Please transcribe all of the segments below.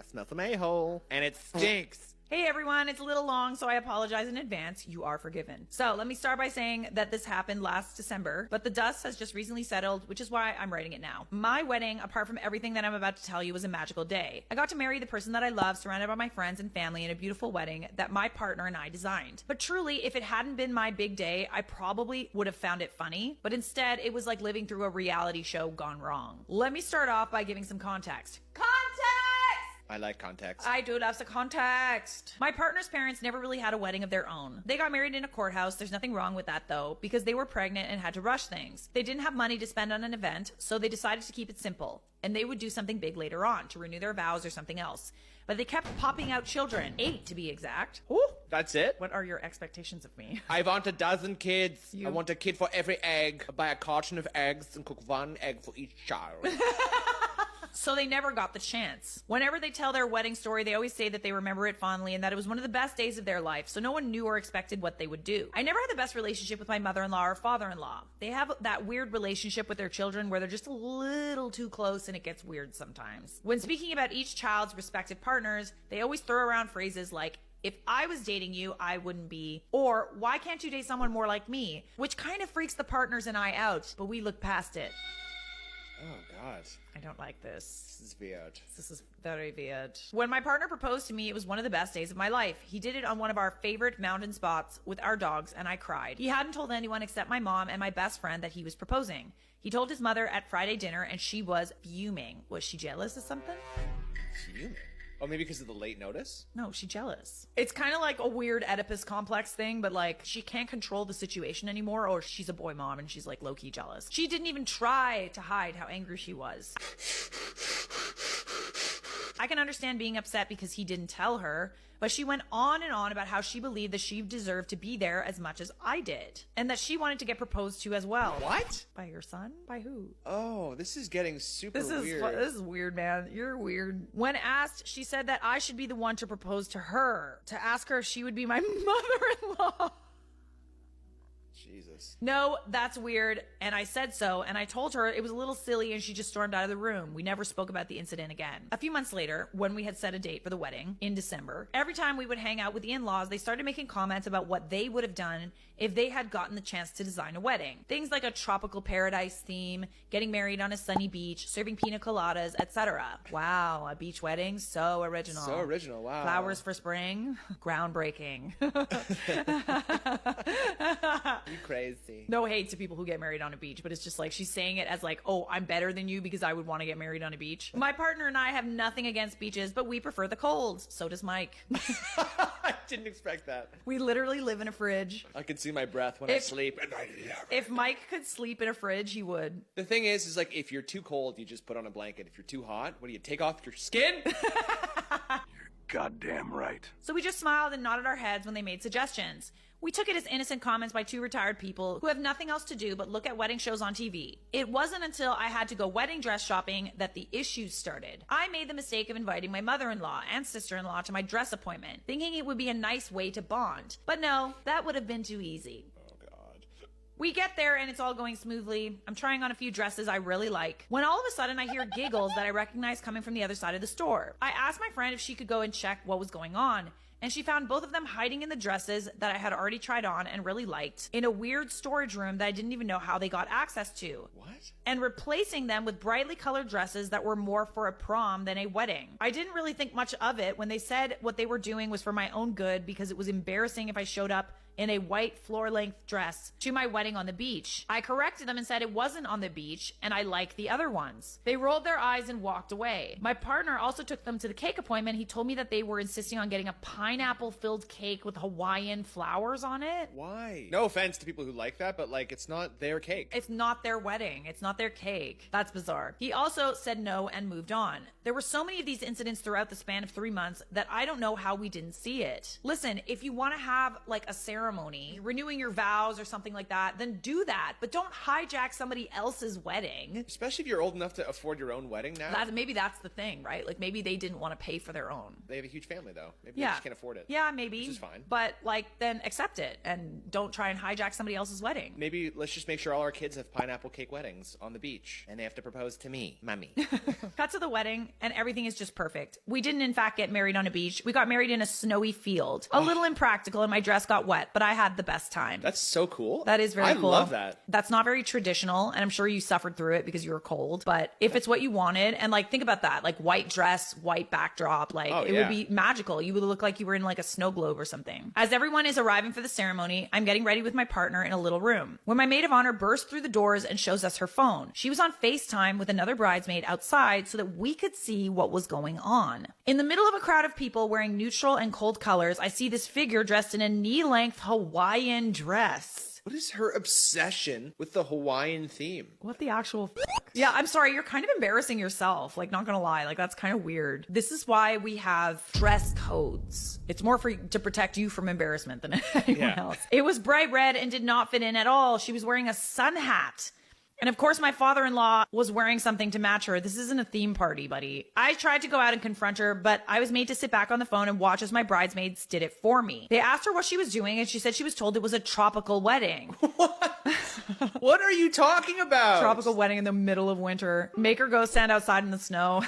smells some a-hole. And it stinks. Hey everyone, it's a little long, so I apologize in advance. You are forgiven. So let me start by saying that this happened last December, but the dust has just recently settled, which is why I'm writing it now. My wedding, apart from everything that I'm about to tell you, was a magical day. I got to marry the person that I love, surrounded by my friends and family in a beautiful wedding that my partner and I designed. But truly, if it hadn't been my big day, I probably would have found it funny, but instead it was like living through a reality show gone wrong. Let me start off by giving some context. I like context. I do love the context. My partner's parents never really had a wedding of their own. They got married in a courthouse. There's nothing wrong with that though, because they were pregnant and had to rush things. They didn't have money to spend on an event, so they decided to keep it simple. And they would do something big later on to renew their vows or something else. But they kept popping out children, 8 to be exact. Ooh, that's it? What are your expectations of me? I want a dozen kids. I want a kid for every egg. I buy a carton of eggs and cook one egg for each child. So they never got the chance. Whenever they tell their wedding story, they always say that they remember it fondly and that it was one of the best days of their life, so no one knew or expected what they would do. I never had the best relationship with my mother-in-law or father-in-law. They have that weird relationship with their children where they're just a little too close and it gets weird sometimes. When speaking about each child's respective partners, they always throw around phrases like, if I was dating you, I wouldn't be. Or, why can't you date someone more like me? Which kind of freaks the partners and I out, but we look past it. Oh, God. I don't like this. This is weird. This is very weird. When my partner proposed to me, it was one of the best days of my life. He did it on one of our favorite mountain spots with our dogs, and I cried. He hadn't told anyone except my mom and my best friend that he was proposing. He told his mother at Friday dinner, and she was fuming. Was she jealous of something? Fuming? Oh, maybe because of the late notice? No, she's jealous. It's kind of like a weird Oedipus complex thing, but like she can't control the situation anymore, or she's a boy mom and she's like low-key jealous. She didn't even try to hide how angry she was. I can understand being upset because he didn't tell her, but she went on and on about how she believed that she deserved to be there as much as I did, and that she wanted to get proposed to as well. What? By your son? By who? Oh, this is getting super weird. This is weird, man. You're weird. When asked, she said that I should be the one to propose to her, to ask her if she would be my mother-in-law. Jesus. No, that's weird, and I said so, and I told her it was a little silly, and she just stormed out of the room. We never spoke about the incident again. A few months later, when we had set a date for the wedding, in December, every time we would hang out with the in-laws, they started making comments about what they would have done if they had gotten the chance to design a wedding. Things like a tropical paradise theme, getting married on a sunny beach, serving pina coladas, etc. Wow, a beach wedding? So original. So original, wow. Flowers for spring? Groundbreaking. You crazy. No hate to people who get married on a beach, but it's just like she's saying it as like, oh, I'm better than you because I would want to get married on a beach. My partner and I have nothing against beaches, but we prefer the cold. So does Mike. I didn't expect that. We literally live in a fridge. I can see my breath when I sleep, and I love it. If Mike could sleep in a fridge, he would. The thing is like, if you're too cold, you just put on a blanket. If you're too hot, what do you take off your skin? You're goddamn right. So we just smiled and nodded our heads when they made suggestions. We took it as innocent comments by two retired people who have nothing else to do but look at wedding shows on TV. It wasn't until I had to go wedding dress shopping that the issues started. I made the mistake of inviting my mother-in-law and sister-in-law to my dress appointment, thinking it would be a nice way to bond. But no, that would have been too easy. We get there and it's all going smoothly. I'm trying on a few dresses I really like, when all of a sudden I hear giggles that I recognize coming from the other side of the store. I asked my friend if she could go and check what was going on, and she found both of them hiding in the dresses that I had already tried on and really liked in a weird storage room that I didn't even know how they got access to. What? And replacing them with brightly colored dresses that were more for a prom than a wedding. I didn't really think much of it when they said what they were doing was for my own good because it was embarrassing if I showed up in a white floor-length dress to my wedding on the beach. I corrected them and said it wasn't on the beach and I liked the other ones. They rolled their eyes and walked away. My partner also took them to the cake appointment. He told me that they were insisting on getting a pineapple-filled cake with Hawaiian flowers on it. Why? No offense to people who like that, but like, it's not their cake. It's not their wedding. It's not their cake. That's bizarre. He also said no and moved on. There were so many of these incidents throughout the span of 3 months that I don't know how we didn't see it. Listen, if you want to have like a ceremony ceremony, renewing your vows or something like that, then do that. But don't hijack somebody else's wedding. Especially if you're old enough to afford your own wedding now. Maybe that's the thing, right? Like maybe they didn't want to pay for their own. They have a huge family though. Maybe they just can't afford it. Yeah, maybe. Which is fine. But like then accept it and don't try and hijack somebody else's wedding. Maybe let's just make sure all our kids have pineapple cake weddings on the beach and they have to propose to me, mommy. Cut to the wedding and everything is just perfect. We didn't in fact get married on a beach. We got married in a snowy field. A little impractical and my dress got wet, but I had the best time. That's so cool. That is very cool. I love that. That's not very traditional, and I'm sure you suffered through it because you were cold. But if it's what you wanted, and like think about that, like white dress, white backdrop, like it would be magical. You would look like you were in like a snow globe or something. As everyone is arriving for the ceremony, I'm getting ready with my partner in a little room when my maid of honor bursts through the doors and shows us her phone. She was on FaceTime with another bridesmaid outside so that we could see what was going on. In the middle of a crowd of people wearing neutral and cold colors, I see this figure dressed in a knee-length Hawaiian dress. What is her obsession with the Hawaiian theme? What the actual Yeah, I'm sorry. You're kind of embarrassing yourself. Like, not gonna lie. Like, that's kind of weird. This is why we have dress codes. It's more to protect you from embarrassment than anyone else. It was bright red and did not fit in at all. She was wearing a sun hat. And of course, my father-in-law was wearing something to match her. This isn't a theme party, buddy. I tried to go out and confront her, but I was made to sit back on the phone and watch as my bridesmaids did it for me. They asked her what she was doing, and she said she was told it was a tropical wedding. What? What are you talking about? Tropical wedding in the middle of winter. Make her go stand outside in the snow.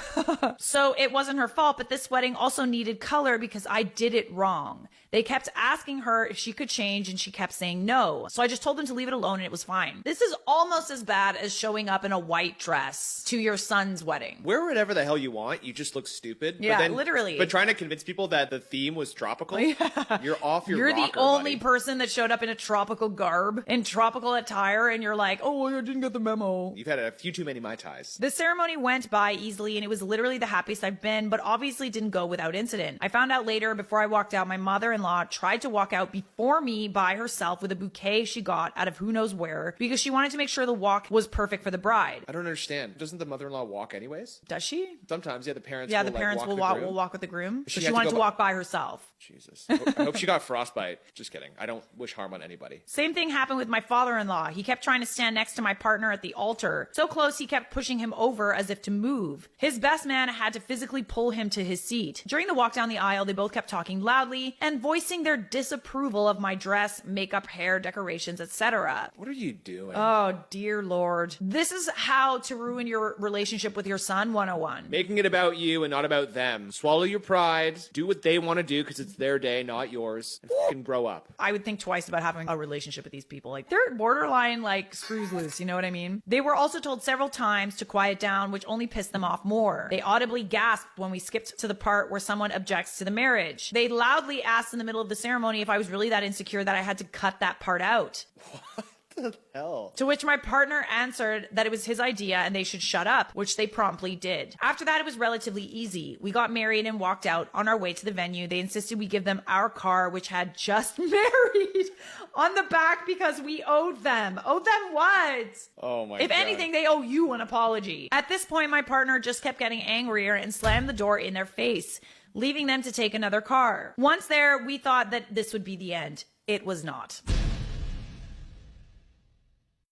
So it wasn't her fault, but this wedding also needed color because I did it wrong. They kept asking her if she could change, and she kept saying no. So I just told them to leave it alone, and it was fine. This is almost as bad as showing up in a white dress to your son's wedding. Wear whatever the hell you want. You just look stupid. Yeah, but then, literally. But trying to convince people that the theme was tropical, you're off your You're rocker, the only buddy. person that showed up in a tropical garb, in tropical attire, and you're like, oh, I didn't get the memo. You've had a few too many Mai Tais. The ceremony went by easily, and it was literally the happiest I've been, but obviously didn't go without incident. I found out later, before I walked out, my mother-in-law tried to walk out before me by herself with a bouquet she got out of who knows where because she wanted to make sure the walk was perfect for the bride. I don't understand. Doesn't the mother-in-law walk anyways? Does she? Sometimes, yeah, the parents Yeah, will, the parents will walk with the groom. So she wanted to walk by herself. Jesus. I hope she got frostbite. Just kidding. I don't wish harm on anybody. Same thing happened with my father-in-law. He kept trying to stand next to my partner at the altar. So close, he kept pushing him over as if to move. His best man had to physically pull him to his seat. During the walk down the aisle, they both kept talking loudly and voicing their disapproval of my dress, makeup, hair, decorations, etc. What are you doing? Oh, dear Lord. This is how to ruin your relationship with your son 101. Making it about you and not about them. Swallow your pride. Do what they want to do because it's their day, not yours. And fucking grow up. I would think twice about having a relationship with these people. Like, they're borderline, like, screws loose, you know what I mean? They were also told several times to quiet down, which only pissed them off more. They audibly gasped when we skipped to the part where someone objects to the marriage. They loudly asked in the middle of the ceremony if I was really that insecure that I had to cut that part out. What the hell? To which my partner answered that it was his idea and they should shut up, which they promptly did. After that, it was relatively easy. We got married and walked out. On our way to the venue, they insisted we give them our car, which had just married, on the back because we owed them. Owed them what? Oh my God. If anything, they owe you an apology. At this point, my partner just kept getting angrier and slammed the door in their face, leaving them to take another car. Once there, we thought that this would be the end. It was not.